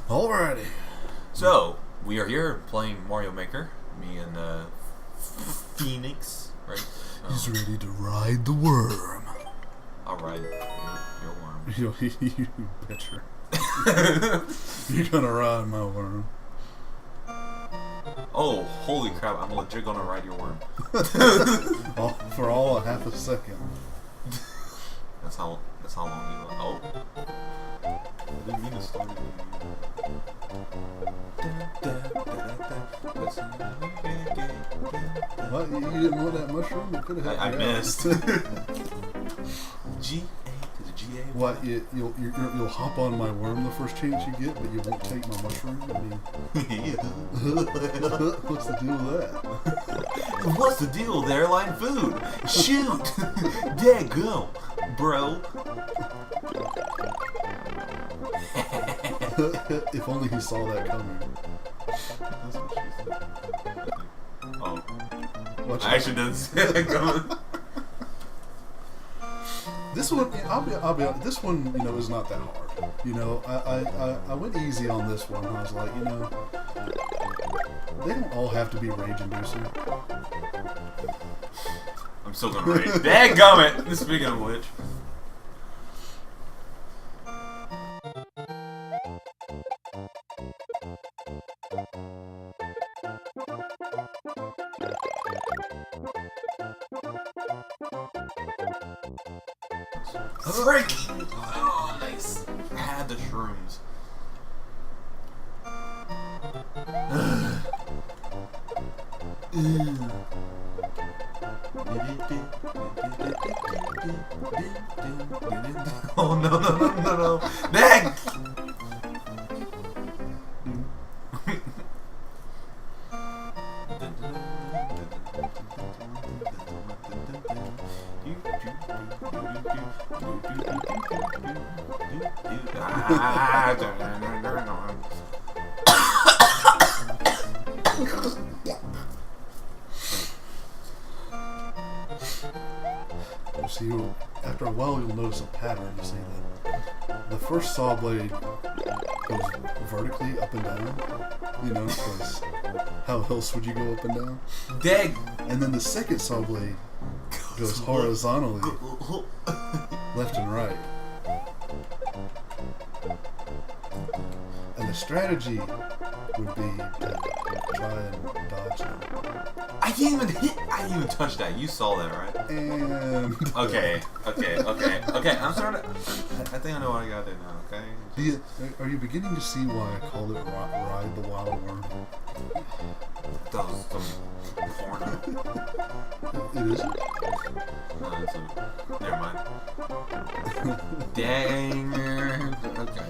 Alrighty. So, we are here playing Mario Maker. Me and Phoenix, right? He's ready to ride the worm. I'll ride your worm. You betcha. You're gonna ride my worm. Oh, holy crap, I'm legit gonna ride your worm. For all a half a second. That's how long you go. Oh. I didn't mean to start it. What? You didn't want that mushroom? You could have I missed. G-A? Is it G-A? What? You'll hop on my worm the first chance you get, but you won't take my mushroom? I mean... What's the deal with that? What's the deal with airline food? Shoot! Dad, go, bro. If only he saw that coming. That's what she said. Oh. I actually didn't see that coming. This one, I'll be honest, this one, is not that hard. I went easy on this one. I was like, they don't all have to be rage-inducing. I'm still gonna rage. Dadgummit! Speaking of which. Freaking! Oh, nice. I had the shrooms. Oh no! Dang! See, after a while, you'll notice a pattern. You see that the first saw blade goes vertically up and down, because how else would you go up and down? Dang! And then the second saw blade goes horizontally, left and right. And the strategy would be to try and dodge them. I didn't even touch that. You saw that, right? And Okay. I'm starting to... I think I know what I gotta do now, okay? Are you beginning to see why I called it Ride the Wild Worm? That was some porno. It isn't. Never mind. Dang. Okay.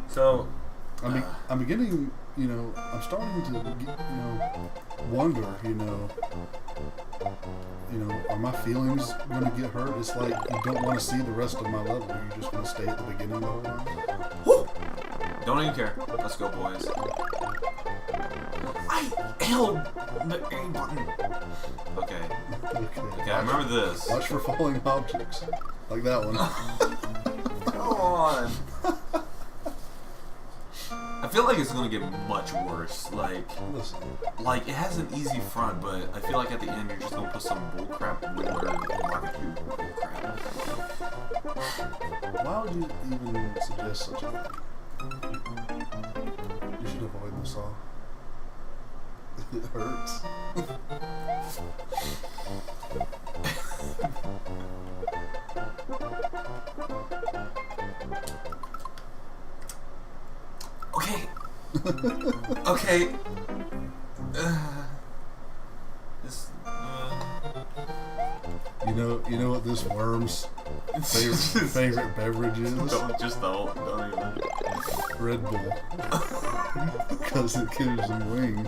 So... I'm beginning, I'm starting to, wonder, are my feelings going to get hurt? It's like you don't want to see the rest of my level. You're just going to stay at the beginning the whole time. Woo! Don't even care. Let's go, boys. I held the A button. Okay, I remember this. Watch for falling objects. Like that one. Come on. I feel like it's gonna get much worse. Listen. Like it has an easy front, but I feel like at the end you're just gonna put some bullcrap Whittler barbecue bullcrap. Why would you even suggest such a thing? You should avoid the saw. It hurts. Okay. You know what this worm's favorite beverage is? Don't even. Red Bull. Because it gives him wings.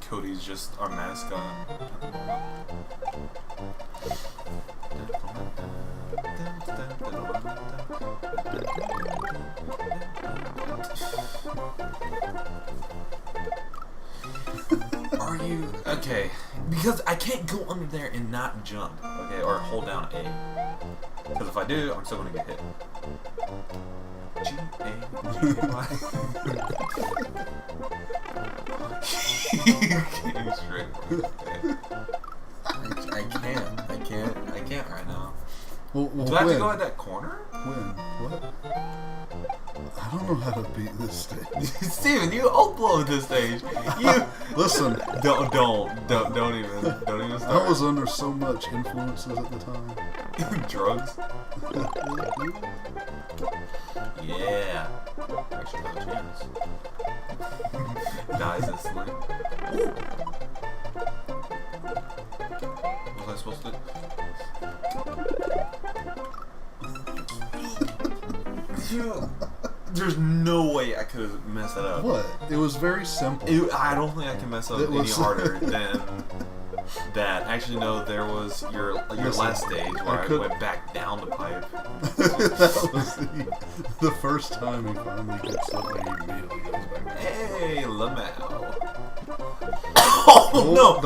Cody's just our mascot at the moment. Are you okay? Because I can't go under there and not jump. Okay, or hold down A. Because if I do, I'm still gonna get hit. G-A-G-Y. Getting straight. I can't right now. Well, do I have to go at that corner? When? What? I don't know how to beat this stage. Steven, you upload this stage. You listen. Don't even start. I was under so much influences at the time. Drugs. Yeah. Actually, have a chance. Dies instantly. What was I supposed to do? There's no way I could have messed that up. What? It was very simple. I don't think I can mess up any harder than that. Actually, no. There was your last stage where I went back down the pipe. That was the first time he finally gets something. He immediately goes back. Hey, Lamau. Oh no!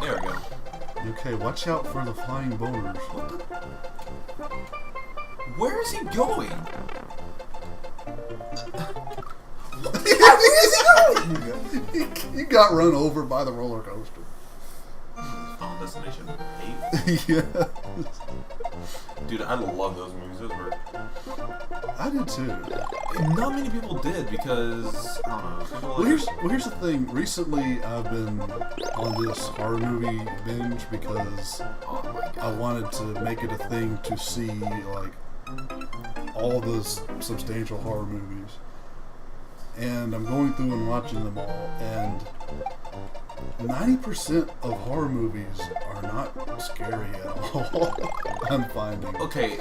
There we go. Okay, watch out for the flying boners. What the? Where is he going? Where is he going? He got run over by the roller coaster. Final Destination 8? Yeah. Dude, I love those movies. Those were... I did too. Not many people did because, I don't know. Well, here's the thing. Recently, I've been on this horror movie binge because I wanted to make it a thing to see, like, all the substantial horror movies. And I'm going through and watching them all, and 90% of horror movies are not scary at all. I'm finding. Okay,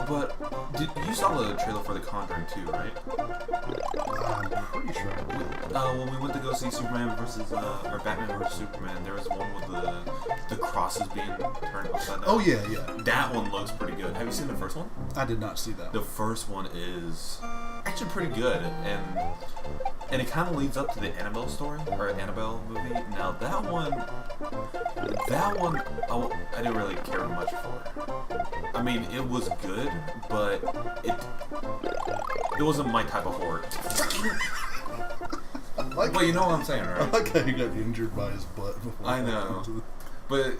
but you saw the trailer for The Conjuring 2, right? I'm pretty sure I did. When we went to go see Superman versus, or Batman versus Superman, there was one with the crosses being turned upside down. Oh yeah. That one looks pretty good. Have you seen the first one? I did not see that. The first one is actually pretty good, and it kind of leads up to the Annabelle story, or Annabelle movie. Now that one I didn't really care much for. I mean, it was good, but it wasn't my type of horror. Well, you know what I'm saying, I right? like how he got injured by his butt before. I know. But,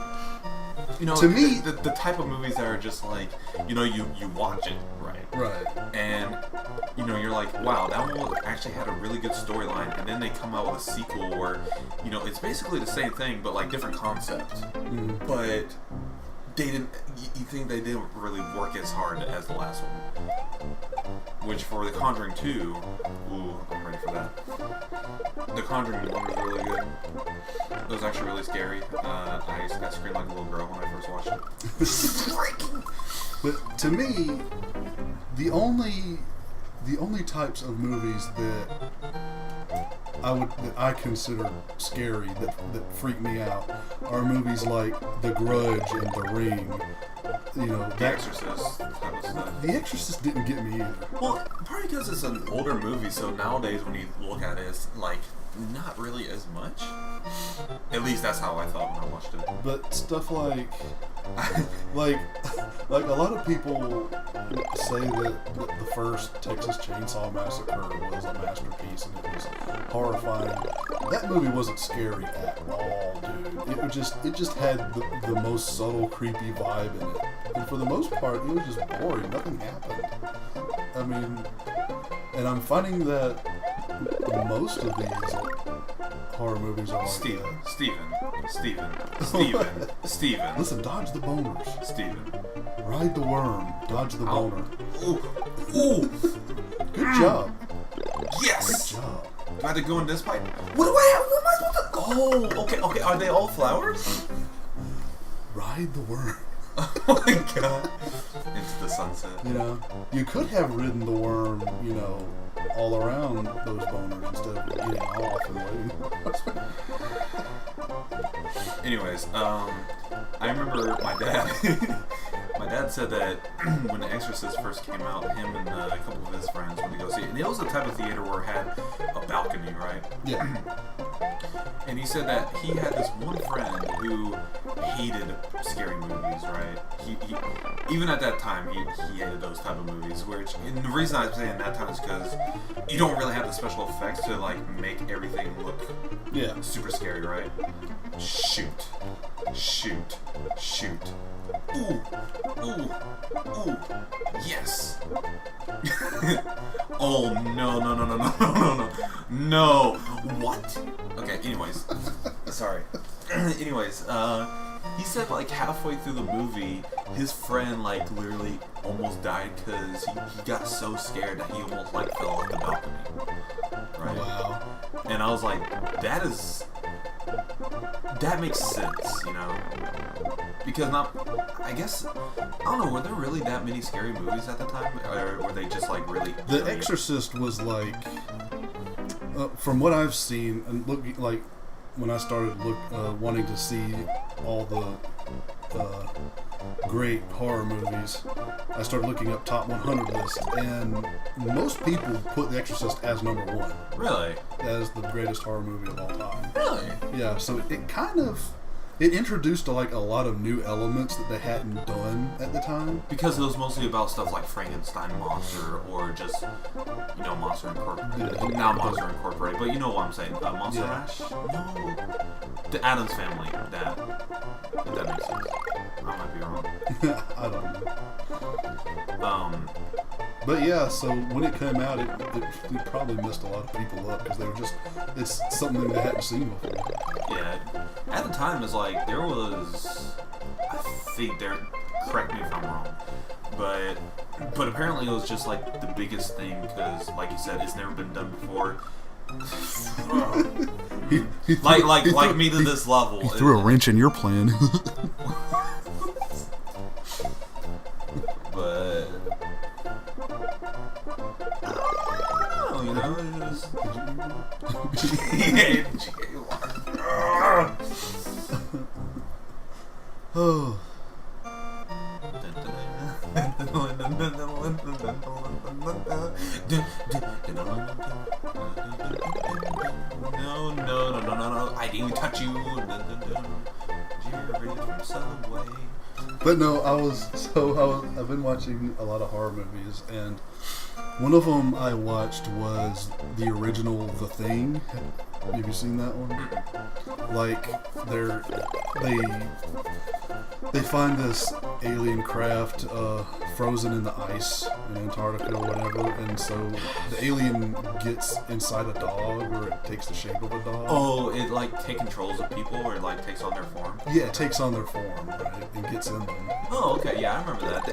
you know, to me, the type of movies that are just like, you know, you watch it, right? Right. And, you know, you're like, wow, that one actually had a really good storyline, and then they come out with a sequel where, you know, it's basically the same thing, but like different concepts. But they didn't, you think they didn't really work as hard as the last one. Which for The Conjuring 2, ooh, I'm ready for that. The Conjuring 1 was really good. It was actually really scary. I screamed like a little girl when I first watched it. But to me, the only types of movies that I consider scary that freak me out are movies like The Grudge and The Ring. You know, The Exorcist. The Exorcist didn't get me either. Well, probably because it's an older movie, so nowadays when you look at it, it's like not really as much. At least that's how I thought when I watched it. But stuff like like a lot of people say that the first Texas Chainsaw Massacre was a masterpiece and it was horrifying. That movie wasn't scary at all, dude. It just had the most subtle, creepy vibe in it. And for the most part, it was just boring. Nothing happened. I mean, and I'm finding that most of these horror movies are like Steven. Listen, dodge the boners. Steven. Ride the worm. Dodge the boner. Ooh. Good job. Yes. Good job. Do I have to go in this pipe? What am I supposed to... Oh, okay. Are they all flowers? Ride the worm. Oh my god. Into the sunset. You know, you could have ridden the worm, you know, all around those boners instead of getting off and waiting. Anyways, I remember my dad dad said that when The Exorcist first came out, him and a couple of his friends went to go see it. And it was the type of theater where it had a balcony, right? Yeah. And he said that he had this one friend who hated scary movies, right? He even at that time, he hated those type of movies. And the reason I'm saying that time is because you don't really have the special effects to like make everything look super scary, right? Shoot. Ooh, yes. Oh no. What? Okay. Anyways, sorry. Anyways, he said like halfway through the movie, his friend like literally almost died because he got so scared that he almost like fell off the balcony. Right. Wow. And I was like, that makes sense, you know? Because I don't know, were there really that many scary movies at the time? Or were they just like really... The Exorcist was like, from what I've seen, and looking like when I started wanting to see all the great horror movies, I started looking up top 100 list, and most people put The Exorcist as number one. Really? As the greatest horror movie of all time. Really? Yeah, so it kind of... It introduced like a lot of new elements that they hadn't done at the time. Because it was mostly about stuff like Frankenstein monster or just, you know, Monster Incorporated. Not Monster Incorporated, but you know what I'm saying. Monster Mash? No. The Addams Family. That. If that makes sense. I might be wrong. I don't know. But yeah, so when it came out, it probably messed a lot of people up because they were it's something they hadn't seen before. Yeah. At the time, it's like, there was, I think correct me if I'm wrong, but apparently it was just like the biggest thing because, like you said, it's never been done before. like me to this level. He threw a wrench in your plan. But I don't know, you know, it's just... Oh. No, I didn't touch you. But no, I've been watching a lot of horror movies, and one of them I watched was the original The Thing. Have you seen that one? Like, they find this alien craft frozen in the ice in Antarctica or whatever, and so the alien gets inside a dog, or it takes the shape of a dog. Oh, it like takes controls of people, or it like takes on their form? Yeah, it takes on their form, right, and gets in them. Oh, okay, yeah, I remember that.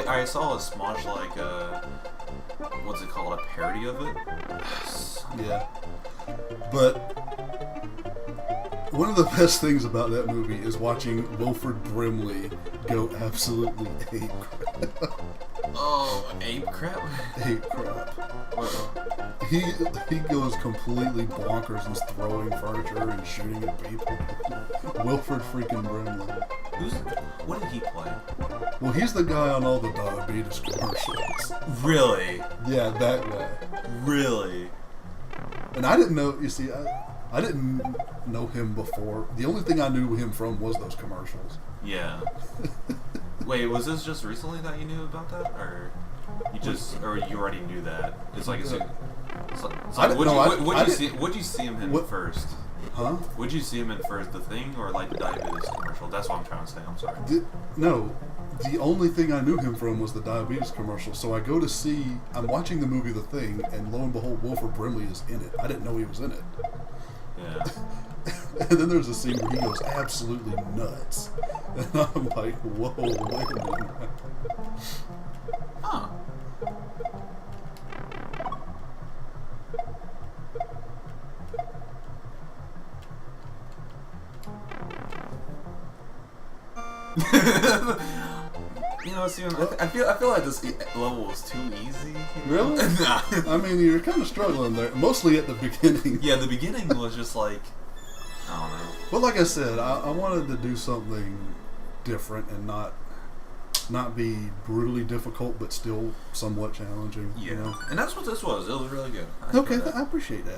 I saw a Smosh, like, what's it called, a parody of it? Yeah. But one of the best things about that movie is watching Wilford Brimley go absolutely ape crap. Oh, ape crap? Ape crap. Well, He goes completely bonkers and is throwing furniture and shooting at people. Wilford freaking Brimley. What did he play? Well, he's the guy on all the diabetes commercials. Really? Yeah, that guy. Really? And I didn't know, you see, I didn't know him before. The only thing I knew him from was those commercials. Yeah. Wait, was this just recently that you knew about that? Or you already knew that? It's like, what'd you see him in first? Huh? Would you see him in first, The Thing or like the diabetes commercial? That's what I'm trying to say. I'm sorry. No, the only thing I knew him from was the diabetes commercial. So I go to see. I'm watching the movie The Thing, and lo and behold, Wilford Brimley is in it. I didn't know he was in it. Yeah. And then there's a scene where he goes absolutely nuts, and I'm like, whoa, wait a minute. Huh. You know, see, I feel like this level was too easy. Really? Nah. I mean, you're kind of struggling there, mostly at the beginning. Yeah, the beginning was just like, I don't know. But like I said, I wanted to do something different and not not be brutally difficult, but still somewhat challenging. Yeah, You know? and that's what this was. It was really good. Okay, I appreciate that.